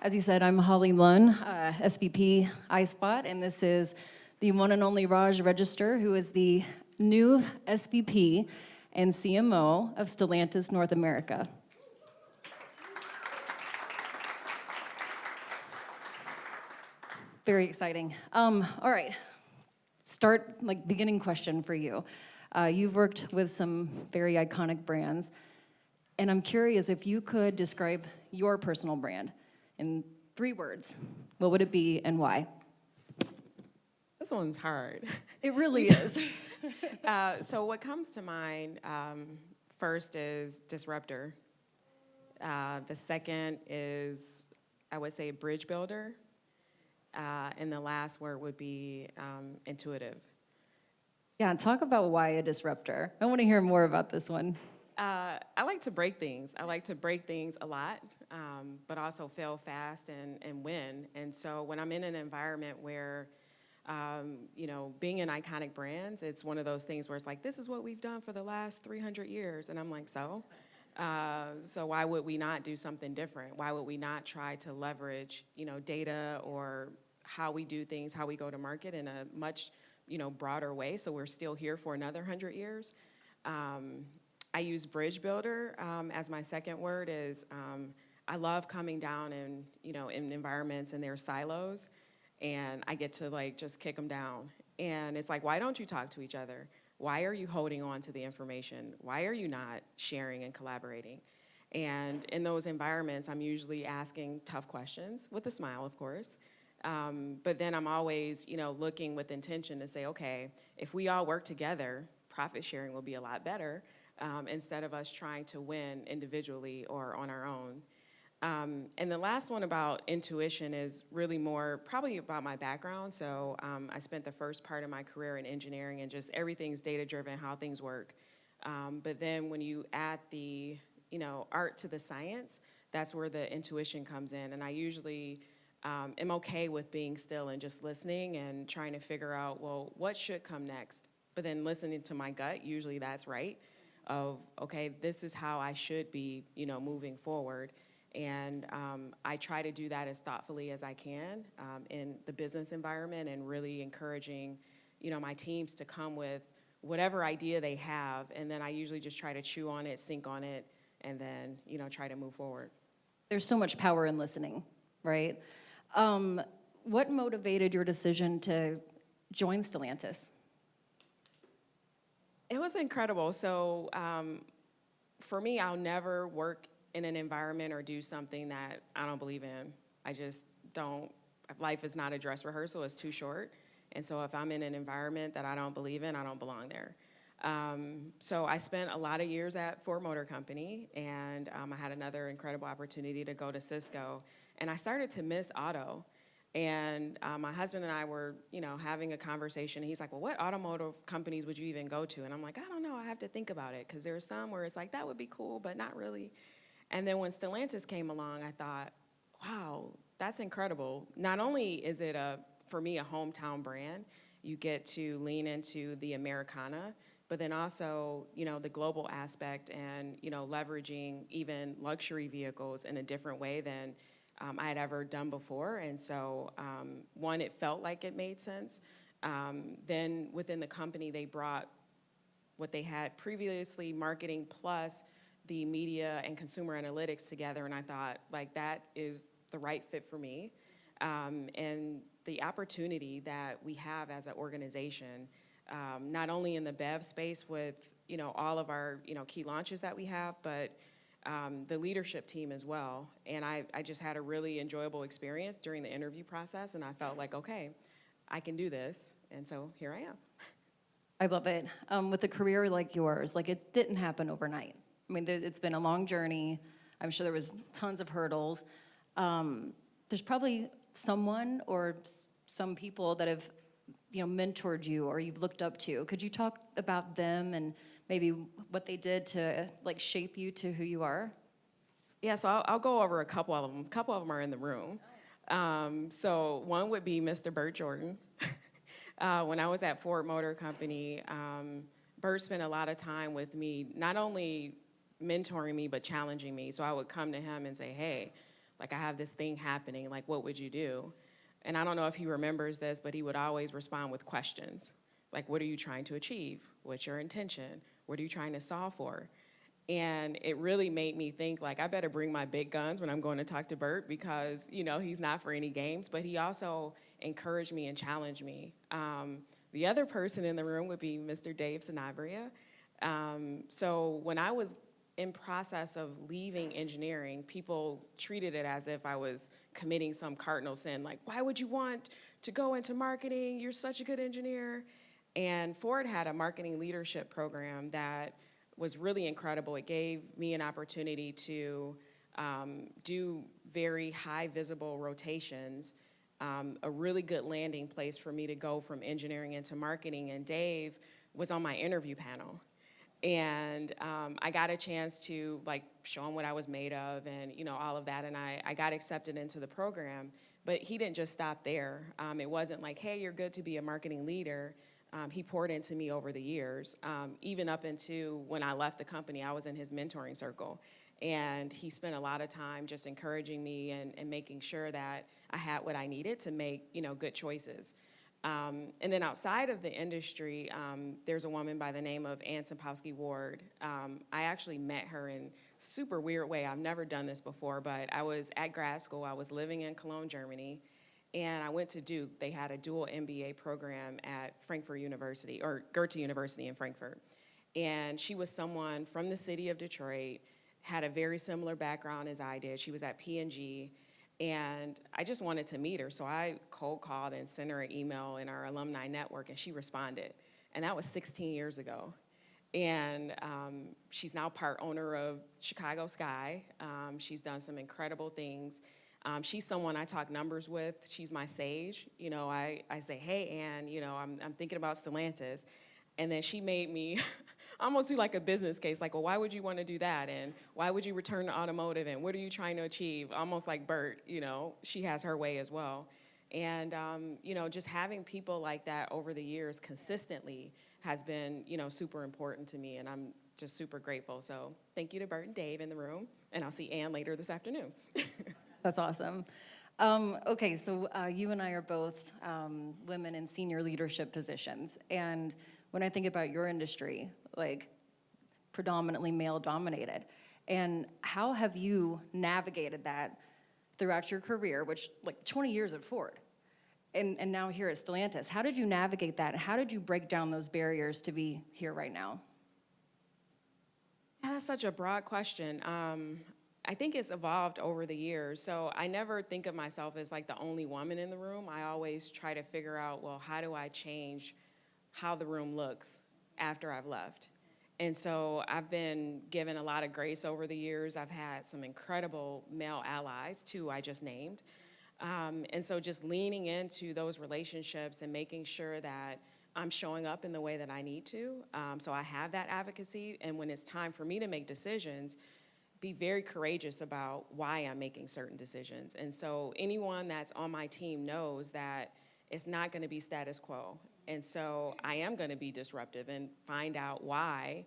As you said, I'm Holly Lunn, SVP iSpot, and this is the one and only Raj Register, who is the new SVP and CMO of Stellantis North America. Very exciting. All right, beginning question for you. You've worked with some very iconic brands, and I'm curious if you could describe your personal brand in 3 words. What would it be and why? This one's hard. It really is. So what comes to mind first is disruptor. The second is, I would say, bridge builder. And the last word would be intuitive. Yeah, talk about why a disruptor. I want to hear more about this one. I like to break things. I like to break things a lot, but also fail fast and win. And so when I'm in an environment where, being in iconic brands, it's one of those things where it's like, this is what we've done for the last 300 years. And I'm like, so why would we not do something different? Why would we not try to leverage, data or how we do things, how we go to market in a much, broader way, so we're still here for another 100 years? I use bridge builder as my second word. I love coming down and in environments and their silos, and I get to just kick them down. And it's like, why don't you talk to each other? Why are you holding on to the information? Why are you not sharing and collaborating? And in those environments, I'm usually asking tough questions with a smile, of course. But then I'm always, looking with intention to say, okay, if we all work together, profit sharing will be a lot better. Instead of us trying to win individually or on our own. And the last one about intuition is really more probably about my background. So I spent the first part of my career in engineering and just everything's data-driven, how things work. But then when you add the art to the science, that's where the intuition comes in. And I usually am okay with being still and just listening and trying to figure out, well, what should come next? But then listening to my gut, usually that's right. Of, okay, this is how I should be, moving forward. And I try to do that as thoughtfully as I can in the business environment and really encouraging, my teams to come with whatever idea they have. And then I usually just try to chew on it, sink on it, and then, try to move forward. There's so much power in listening, right? What motivated your decision to join Stellantis? It was incredible. So for me, I'll never work in an environment or do something that I don't believe in. I just don't. Life is not a dress rehearsal. It's too short. And so if I'm in an environment that I don't believe in, I don't belong there. So I spent a lot of years at Ford Motor Company, and I had another incredible opportunity to go to Cisco. And I started to miss auto. And my husband and I were, having a conversation. He's like, well, what automotive companies would you even go to? And I'm like, I don't know. I have to think about it. Because there are some where it's like, that would be cool, but not really. And then when Stellantis came along, I thought, wow, that's incredible. Not only is it, for me, a hometown brand, you get to lean into the Americana, but then also, the global aspect and, leveraging even luxury vehicles in a different way than I had ever done before. And so, one, it felt like it made sense. Then within the company, they brought what they had previously, marketing plus the media and consumer analytics together. And I thought, that is the right fit for me. And the opportunity that we have as an organization, not only in the BEV space with, all of our, key launches that we have, but the leadership team as well. And I just had a really enjoyable experience during the interview process, and I felt like, okay, I can do this. And so here I am. I love it. With a career like yours, it didn't happen overnight. I mean, it's been a long journey. I'm sure there was tons of hurdles. There's probably someone or some people that have, mentored you or you've looked up to. Could you talk about them and maybe what they did to shape you to who you are? Yeah, so I'll go over a couple of them. A couple of them are in the room. So one would be Mr. Burt Jordan. When I was at Ford Motor Company, Burt spent a lot of time with me, not only mentoring me, but challenging me. So I would come to him and say, hey, Like, I have this thing happening, like, what would you do? And I don't know if he remembers this, but he would always respond with questions. Like, what are you trying to achieve? What's your intention? What are you trying to solve for? And it really made me think, like, I better bring my big guns when I'm going to talk to Bert, because, you know, he's not for any games. But he also encouraged me and challenged me. The other person in the room would be Mr. Dave Sanabria. So when I was in process of leaving engineering, people treated it as if I was committing some cardinal sin. Like, why would you want to go into marketing? You're such a good engineer. And Ford had a marketing leadership program that was really incredible. It gave me an opportunity to do very high visible rotations, a really good landing place for me to go from engineering into marketing. And Dave was on my interview panel. And I got a chance to, like, show him what I was made of and, you know, all of that. And I got accepted into the program. But he didn't just stop there. It wasn't like, hey, you're good to be a marketing leader. He poured into me over the years. Even up into when I left the company, I was in his mentoring circle. And he spent a lot of time just encouraging me and making sure that I had what I needed to make, you know, good choices. And then outside of the industry, there's a woman by the name of Ann Simpowski Ward. I actually met her in a super weird way. I've never done this before, but I was at grad school. I was living in Cologne, Germany, and I went to Duke. They had a dual MBA program at Frankfurt University, or Goethe University in Frankfurt. And she was someone from the city of Detroit, had a very similar background as I did. She was at P&G. And I just wanted to meet her, so I cold called and sent her an email in our alumni network, and she responded. And that was 16 years ago. And she's now part owner of Chicago Sky. She's done some incredible things. She's someone I talk numbers with. She's my sage. You know, I say, hey, Ann, you know, I'm thinking about Stellantis. And then she made me almost do like a business case, like, well, why would you want to do that? And why would you return to automotive? And what are you trying to achieve? Almost like Bert, you know, she has her way as well. And, you know, just having people like that over the years consistently has been, you know, super important to me. And I'm just super grateful. So thank you to Bert and Dave in the room. And I'll see Ann later this afternoon. That's awesome. Okay, so you and I are both women in senior leadership positions. And when I think about your industry, like predominantly male dominated, and how have you navigated that throughout your career, which like 20 years at Ford, and now here at Stellantis? How did you navigate that? And how did you break down those barriers to be here right now? Yeah, that's such a broad question. I think it's evolved over the years. So I never think of myself as like the only woman in the room. I always try to figure out, well, how do I change how the room looks after I've left? And so I've been given a lot of grace over the years. I've had some incredible male allies, two I just named. And so just leaning into those relationships and making sure that I'm showing up in the way that I need to. So I have that advocacy. And when it's time for me to make decisions, be very courageous about why I'm making certain decisions. And so anyone that's on my team knows that it's not going to be status quo. And so I am going to be disruptive and find out why,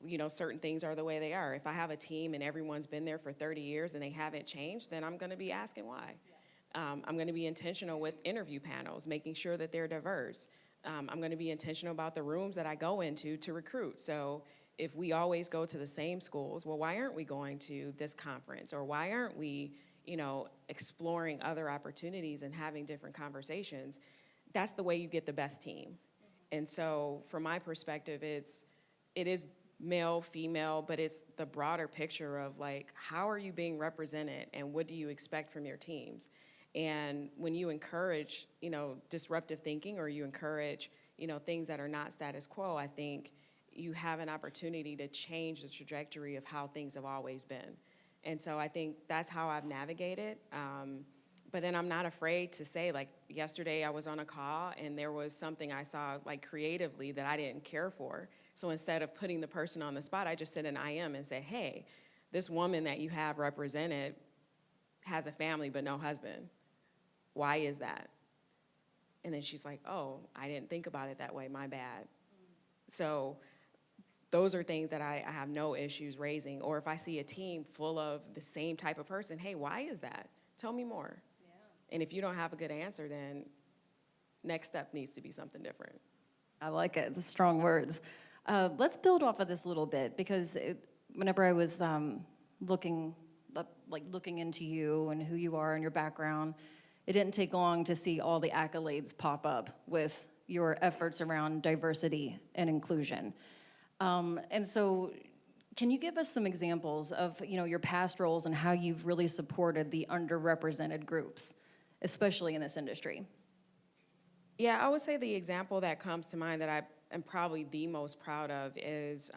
you know, certain things are the way they are. If I have a team and everyone's been there for 30 years and they haven't changed, then I'm going to be asking why. I'm going to be intentional with interview panels, making sure that they're diverse. I'm going to be intentional about the rooms that I go into to recruit. So if we always go to the same schools, well, why aren't we going to this conference? Or why aren't we, you know, exploring other opportunities and having different conversations? That's the way you get the best team. And so from my perspective, it is male, female, but it's the broader picture of like, how are you being represented and what do you expect from your teams? And when you encourage, you know, disruptive thinking, or you encourage, you know, things that are not status quo, I think you have an opportunity to change the trajectory of how things have always been. And so I think that's how I've navigated. But then I'm not afraid to say, like, yesterday I was on a call and there was something I saw, like, creatively that I didn't care for. So instead of putting the person on the spot, I just said an IM and said, hey, this woman that you have represented has a family but no husband. Why is that? And then she's like, oh, I didn't think about it that way, my bad. So those are things that I have no issues raising. Or if I see a team full of the same type of person, hey, why is that? Tell me more. Yeah. And if you don't have a good answer, then next step needs to be something different. I like it. It's strong words. Let's build off of this a little bit, because whenever I was looking into you and who you are and your background, it didn't take long to see all the accolades pop up with your efforts around diversity and inclusion. And so, can you give us some examples of your past roles and how you've really supported the underrepresented groups, especially in this industry? Yeah, I would say the example that comes to mind that I am probably the most proud of is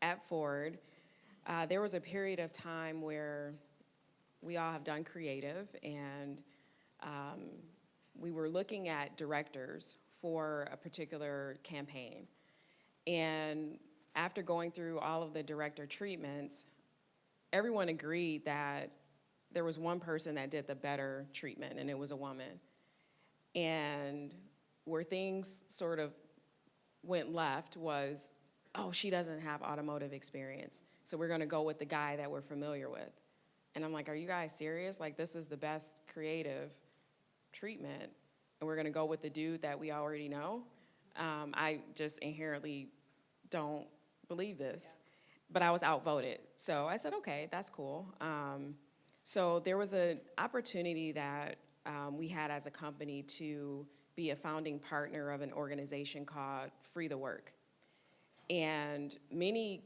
at Ford. There was a period of time where we all have done creative, and we were looking at directors for a particular campaign. And after going through all of the director treatments, everyone agreed that there was one person that did the better treatment, and it was a woman. And where things sort of went left was, oh, she doesn't have automotive experience, so we're gonna go with the guy that we're familiar with. And I'm like, are you guys serious? Like, this is the best creative treatment, and we're gonna go with the dude that we already know? I just inherently don't believe this. Yeah. But I was outvoted. So I said, okay, that's cool. So there was an opportunity that we had as a company to be a founding partner of an organization called Free the Work. And many,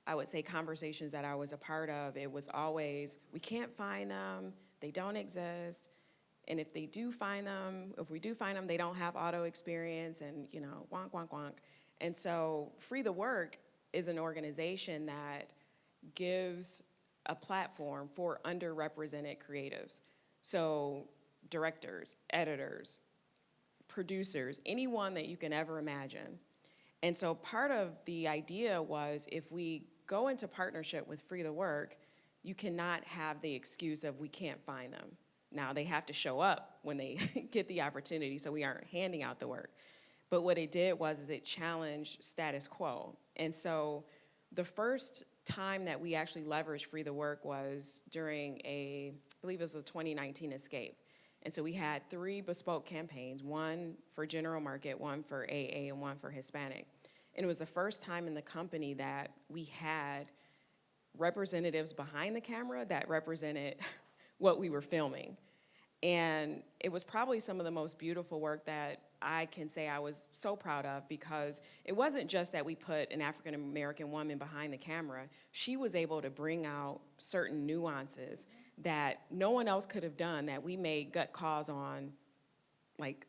I would say, conversations that I was a part of, it was always, we can't find them, they don't exist, and if we do find them, they don't have auto experience, and wonk, wonk, wonk. And so Free the Work is an organization that gives a platform for underrepresented creatives. So directors, editors, producers, anyone that you can ever imagine. And so part of the idea was, if we go into partnership with Free the Work, you cannot have the excuse of we can't find them. Now, they have to show up when they get the opportunity, so we aren't handing out the work. But what it did was it challenged status quo. And so the first time that we actually leveraged Free the Work was during I believe it was a 2019 Escape. And so we had 3 bespoke campaigns, one for general market, one for AA, and one for Hispanic. And it was the first time in the company that we had representatives behind the camera that represented what we were filming. And it was probably some of the most beautiful work that I can say I was so proud of, because it wasn't just that we put an African American woman behind the camera. She was able to bring out certain nuances that no one else could have done, that we made gut calls on, like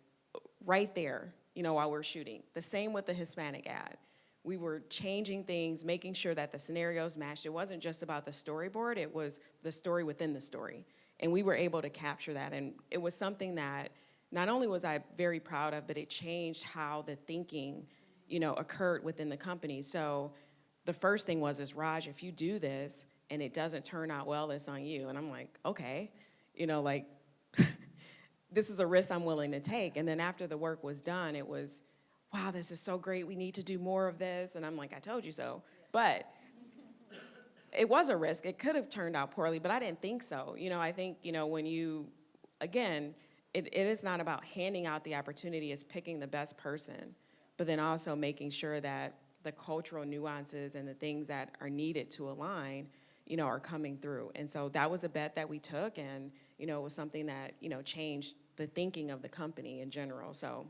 right there, while we're shooting. The same with the Hispanic ad. We were changing things, making sure that the scenarios matched. It wasn't just about the storyboard, it was the story within the story. And we were able to capture that. And it was something that not only was I very proud of, but it changed how the thinking, occurred within the company. So the first thing was, Raj, if you do this and it doesn't turn out well, it's on you. And I'm like, okay, this is a risk I'm willing to take. And then after the work was done, it was, wow, this is so great. We need to do more of this. And I'm like, I told you so. But it was a risk. It could have turned out poorly, but I didn't think so. I think, when you, again, it is not about handing out the opportunity, it's picking the best person, but then also making sure that the cultural nuances and the things that are needed to align, are coming through. And so that was a bet that we took, and, it was something that, changed the thinking of the company in general. So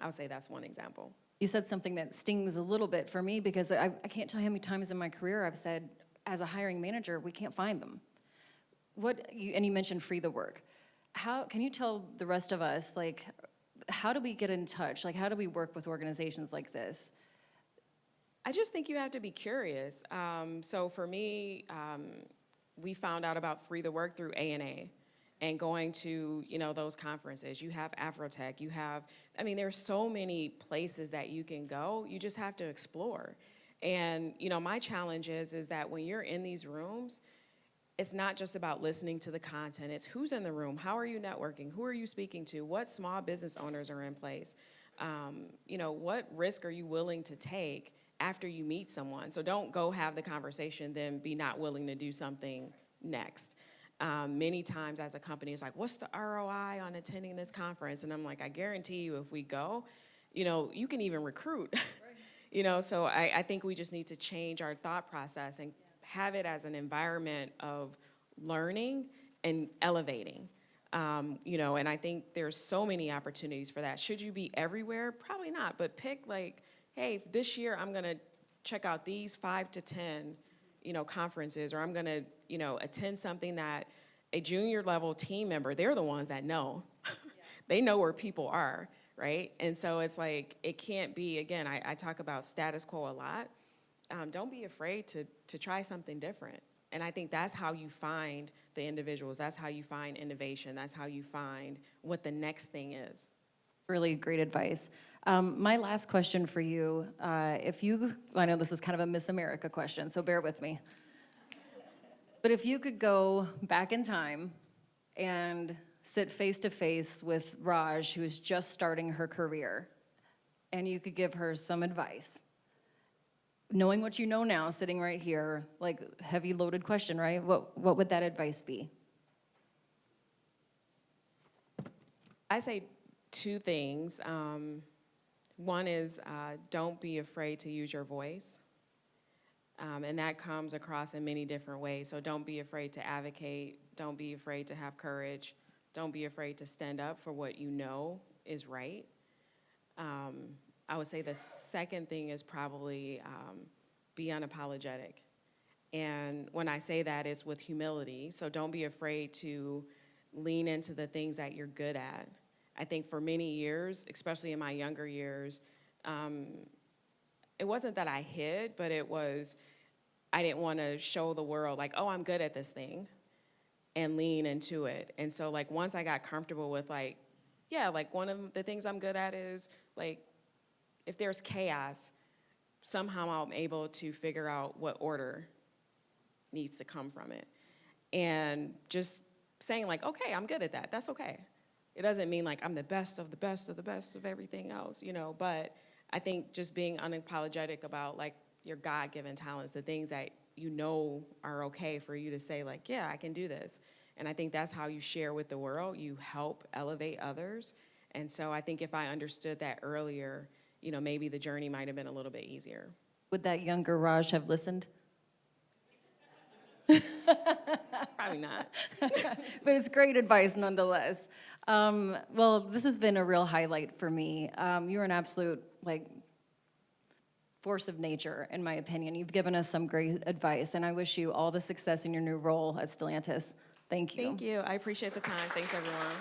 I would say that's one example. You said something that stings a little bit for me, because I can't tell you how many times in my career I've said, as a hiring manager, we can't find them. And you mentioned Free the Work. How can you tell the rest of us, how do we get in touch? How do we work with organizations like this? I just think you have to be curious. So for me, we found out about Free the Work through A&A. And going to, those conferences. You have Afrotech, there's so many places that you can go. You just have to explore. And, my challenge is that when you're in these rooms, it's not just about listening to the content. It's who's in the room, how are you networking, who are you speaking to, what small business owners are in place, what risk are you willing to take, after you meet someone. So don't go have the conversation, then be not willing to do something next. Many times as a company, it's like, what's the ROI on attending this conference? And I'm like, I guarantee you if we go, you can even recruit. Right. So I think we just need to change our thought process and have it as an environment of learning and elevating. And I think there's so many opportunities for that. Should you be everywhere? Probably not, but pick like, hey, this year I'm gonna check out these 5 to 10, conferences, or I'm gonna, attend something that a junior level team member, they're the ones that know. Yeah. They know where people are, right? And so it's like, it can't be, again, I talk about status quo a lot. Don't be afraid to try something different. And I think that's how you find the individuals. That's how you find innovation. That's how you find what the next thing is. Really great advice. My last question for you, I know this is kind of a Miss America question, so bear with me. But if you could go back in time and sit face to face with Raj, who's just starting her career, and you could give her some advice, knowing what you know now, sitting right here, like heavy loaded question, right? What would that advice be? I say 2 things. One is don't be afraid to use your voice. And that comes across in many different ways. So don't be afraid to advocate. Don't be afraid to have courage. Don't be afraid to stand up for what you know is right. I would say the second thing is probably be unapologetic. And when I say that, it's with humility. So don't be afraid to lean into the things that you're good at. I think for many years, especially in my younger years, it wasn't that I hid, but it was I didn't want to show the world like, oh, I'm good at this thing, and lean into it. And so like once I got comfortable with like, yeah, like one of the things I'm good at is like, if there's chaos, somehow I'm able to figure out what order needs to come from it. And just saying like, okay, I'm good at that. That's okay. It doesn't mean like I'm the best of the best of the best of everything else, but I think just being unapologetic about like your God-given talents, the things that are okay for you to say like, yeah, I can do this. And I think that's how you share with the world. You help elevate others. And so I think if I understood that earlier, maybe the journey might have been a little bit easier. Would that younger Raj have listened? Probably not. But it's great advice nonetheless. Well, this has been a real highlight for me. You're an absolute force of nature, in my opinion. You've given us some great advice, and I wish you all the success in your new role at Stellantis. Thank you. Thank you. I appreciate the time. Thanks, everyone.